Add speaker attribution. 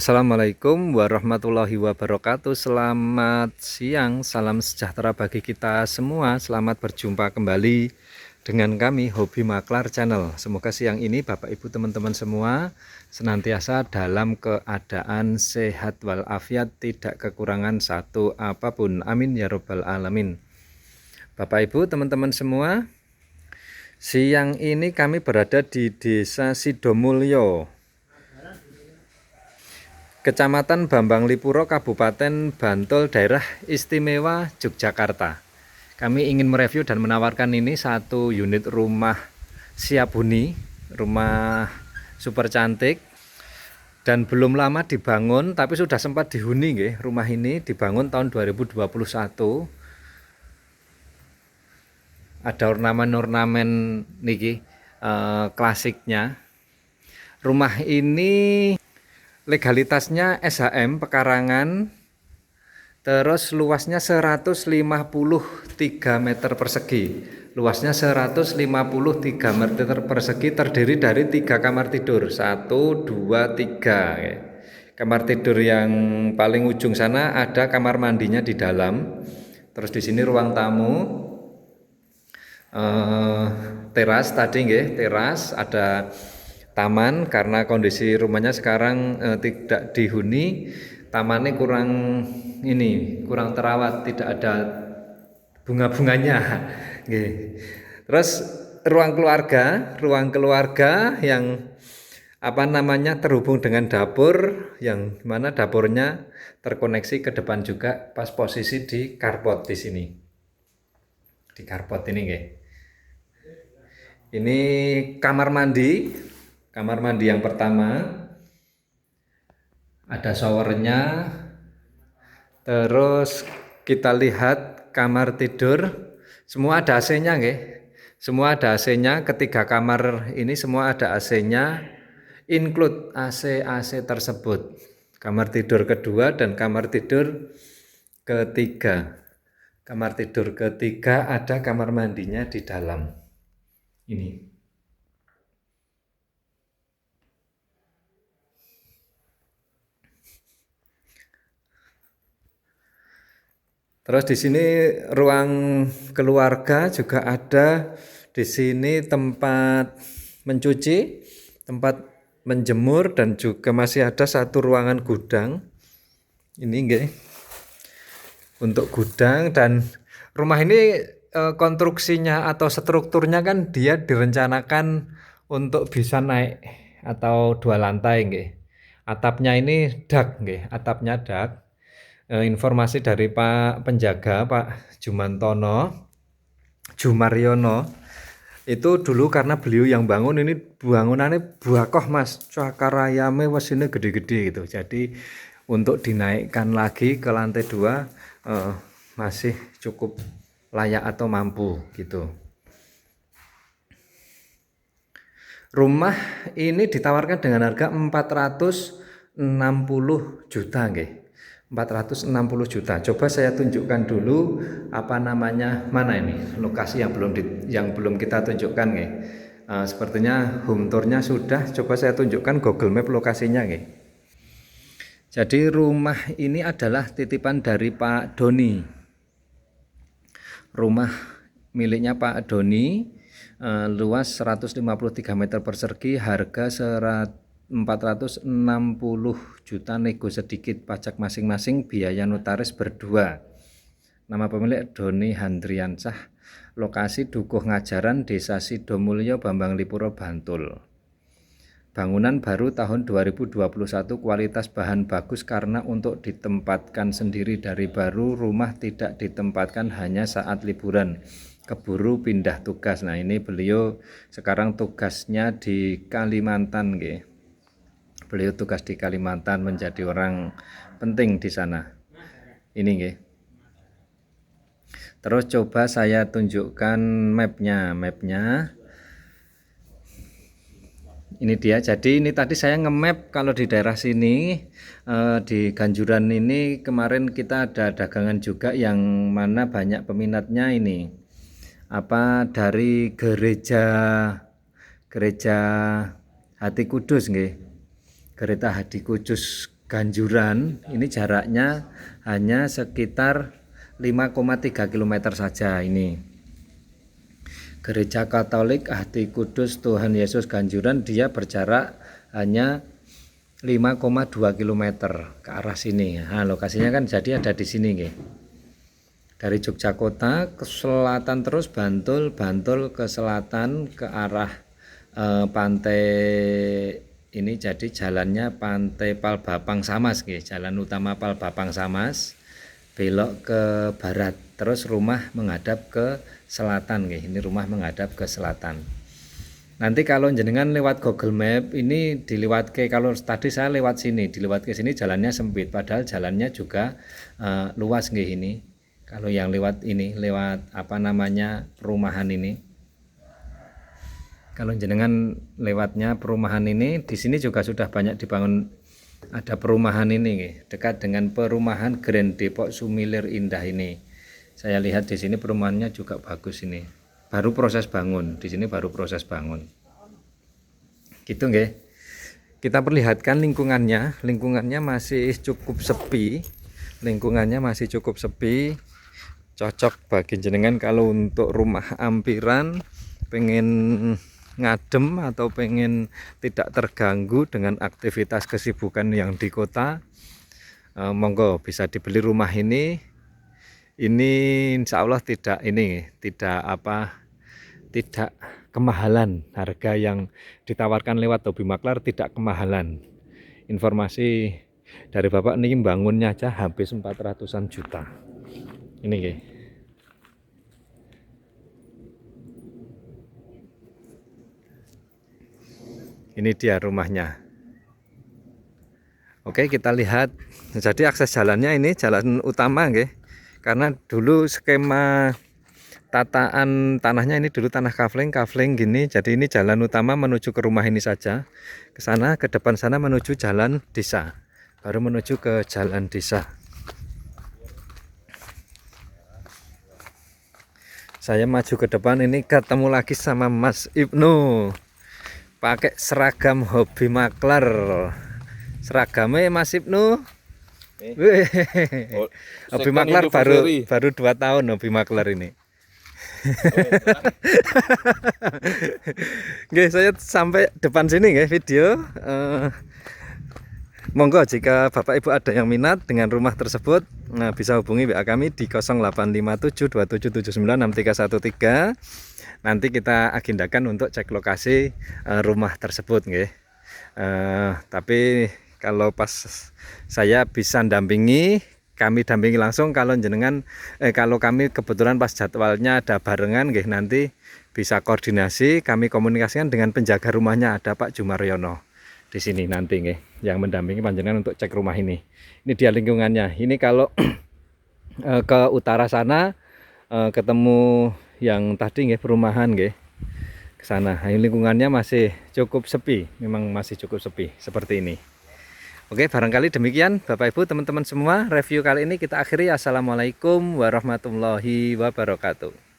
Speaker 1: Assalamualaikum warahmatullahi wabarakatuh. Selamat siang, salam sejahtera bagi kita semua. Selamat berjumpa kembali dengan kami Hobi Maklar Channel. Semoga siang ini Bapak Ibu teman-teman semua senantiasa dalam keadaan sehat walafiat, tidak kekurangan satu apapun. Amin ya robbal alamin. Bapak Ibu teman-teman semua, siang ini kami berada di Desa Sidomulyo, Kecamatan Bambang Lipuro, Kabupaten Bantul, Daerah Istimewa Yogyakarta. Kami ingin mereview dan menawarkan ini satu unit rumah siap huni, rumah super cantik dan belum lama dibangun, tapi sudah sempat dihuni nggih. Rumah ini dibangun tahun 2021. Ada ornamen-ornamen niki klasiknya. Rumah ini legalitasnya SHM pekarangan, terus luasnya 153 meter persegi. Luasnya 153 meter persegi, terdiri dari 3 kamar tidur, 1, 2, 3. Kamar tidur yang paling ujung sana ada kamar mandinya di dalam. Terus di sini ruang tamu, teras tadi nggih, teras, ada taman karena kondisi rumahnya sekarang tidak dihuni, tamannya kurang terawat, tidak ada bunga-bunganya. Terus ruang keluarga yang terhubung dengan dapur, yang mana dapurnya terkoneksi ke depan juga, pas posisi di carport di sini. Di carport ini nggih. Ini kamar mandi yang pertama, ada showernya. Terus kita lihat kamar tidur, semua ada AC-nya nggih. Semua ada AC-nya, ketiga kamar ini semua ada AC-nya, include AC tersebut. Kamar tidur kedua dan kamar tidur ketiga. Kamar tidur ketiga ada kamar mandinya di dalam. Ini. Terus di sini ruang keluarga juga ada. Di sini tempat mencuci, tempat menjemur, dan juga masih ada satu ruangan gudang. Ini nggih. Untuk gudang, dan rumah ini konstruksinya atau strukturnya kan dia direncanakan untuk bisa naik atau 2 lantai nggih. Atapnya ini dak nggih, atapnya dak. Informasi dari Pak Penjaga, Pak Jumaryono, itu dulu karena beliau yang bangun ini, bangunannya buakoh Mas, cakarayame wes ini gede-gede gitu. Jadi untuk dinaikkan lagi ke lantai 2 masih cukup layak atau mampu gitu. Rumah ini ditawarkan dengan harga 460 juta nggih. 460 juta. Coba saya tunjukkan dulu mana ini lokasi yang belum kita tunjukkan nggih. Sepertinya home tournya sudah. Coba saya tunjukkan Google Map lokasinya nggih. Jadi rumah ini adalah titipan dari Pak Doni. Rumah miliknya Pak Doni, luas 153 meter persegi, harga 460 juta, nego sedikit, pajak masing-masing, biaya notaris berdua. Nama pemilik Doni Handriansah. Lokasi Dukuh Ngajaran, Desa Sidomulyo, Bambang Lipuro, Bantul. Bangunan baru tahun 2021, kualitas bahan bagus karena untuk ditempatkan sendiri dari baru, rumah tidak ditempatkan hanya saat liburan, keburu pindah tugas. Nah ini beliau sekarang tugasnya di Kalimantan nggih. Beliau tugas di Kalimantan, menjadi orang penting di sana. Ini nggih. Terus coba saya tunjukkan mapnya. Ini dia. Jadi ini tadi saya nge-map kalau di daerah sini, di Ganjuran ini kemarin kita ada dagangan juga yang mana banyak peminatnya ini. Dari gereja Hati Kudus nggih. Gereja Hati Kudus Ganjuran ini jaraknya hanya sekitar 5,3 km saja. Ini Gereja Katolik Hati Kudus Tuhan Yesus Ganjuran, dia berjarak hanya 5,2 km ke arah sini. Nah, lokasinya kan jadi ada di sini nggih. Dari Jogja Kota ke selatan terus Bantul ke selatan ke arah pantai ini, jadi jalannya Pantai Palbapang Samas nggih, jalan utama Palbapang Samas, belok ke barat, terus rumah menghadap ke selatan nggih. Ini rumah menghadap ke selatan. Nanti kalau jenengan lewat Google Map ini dilewatke, kalau tadi saya lewat sini, dilewatke sini jalannya sempit, padahal jalannya juga luas nggih ini. Kalau yang lewat ini, lewat apa namanya perumahan ini. Kalau jenengan lewatnya perumahan ini, di sini juga sudah banyak dibangun, ada perumahan ini dekat dengan perumahan Grand Depok Sumilir Indah ini. Saya lihat di sini perumahannya juga bagus ini. Baru proses bangun, di sini baru proses bangun. Gitu nggih. Kita perlihatkan lingkungannya masih cukup sepi. Lingkungannya masih cukup sepi. Cocok bagi jenengan kalau untuk rumah ampiran, pengen ngadem atau pengen tidak terganggu dengan aktivitas kesibukan yang di kota, monggo bisa dibeli rumah ini insya Allah tidak kemahalan. Harga yang ditawarkan lewat Hobi Maklar tidak kemahalan. Informasi dari Bapak ini bangunnya aja habis 400-an juta ini nggih. Ini dia rumahnya. Oke, kita lihat. Jadi akses jalannya ini jalan utama nggih. Karena dulu skema tataan tanahnya ini dulu tanah kafling gini. Jadi ini jalan utama menuju ke rumah ini saja. Ke sana, ke depan sana menuju jalan desa. Baru menuju ke jalan desa. Saya maju ke depan ini ketemu lagi sama Mas Ibnu. Pakai seragam Hobi Maklar. Seragamnya Mas Ibnu. Hobi Maklar baru 2 tahun Hobi Maklar ini. Oke, saya sampai depan sini nggih video. Monggo jika Bapak Ibu ada yang minat dengan rumah tersebut, bisa hubungi WA kami di 085727796313. Nanti kita agendakan untuk cek lokasi rumah tersebut nggih. Tapi kalau pas saya bisa kami dampingi langsung. Kalau jenengan kalau kami kebetulan pas jadwalnya ada barengan nggih, nanti bisa koordinasi, kami komunikasikan dengan penjaga rumahnya, ada Pak Jumaryono di sini nanti nggih, yang mendampingi panjenengan untuk cek rumah ini. Ini dia lingkungannya. Ini kalau ke utara sana ketemu yang tadi nggih perumahan nggih, ke sana. Ini lingkungannya masih cukup sepi, memang masih cukup sepi seperti ini. Oke, barangkali demikian Bapak Ibu teman-teman semua, review kali ini kita akhiri. Assalamualaikum warahmatullahi wabarakatuh.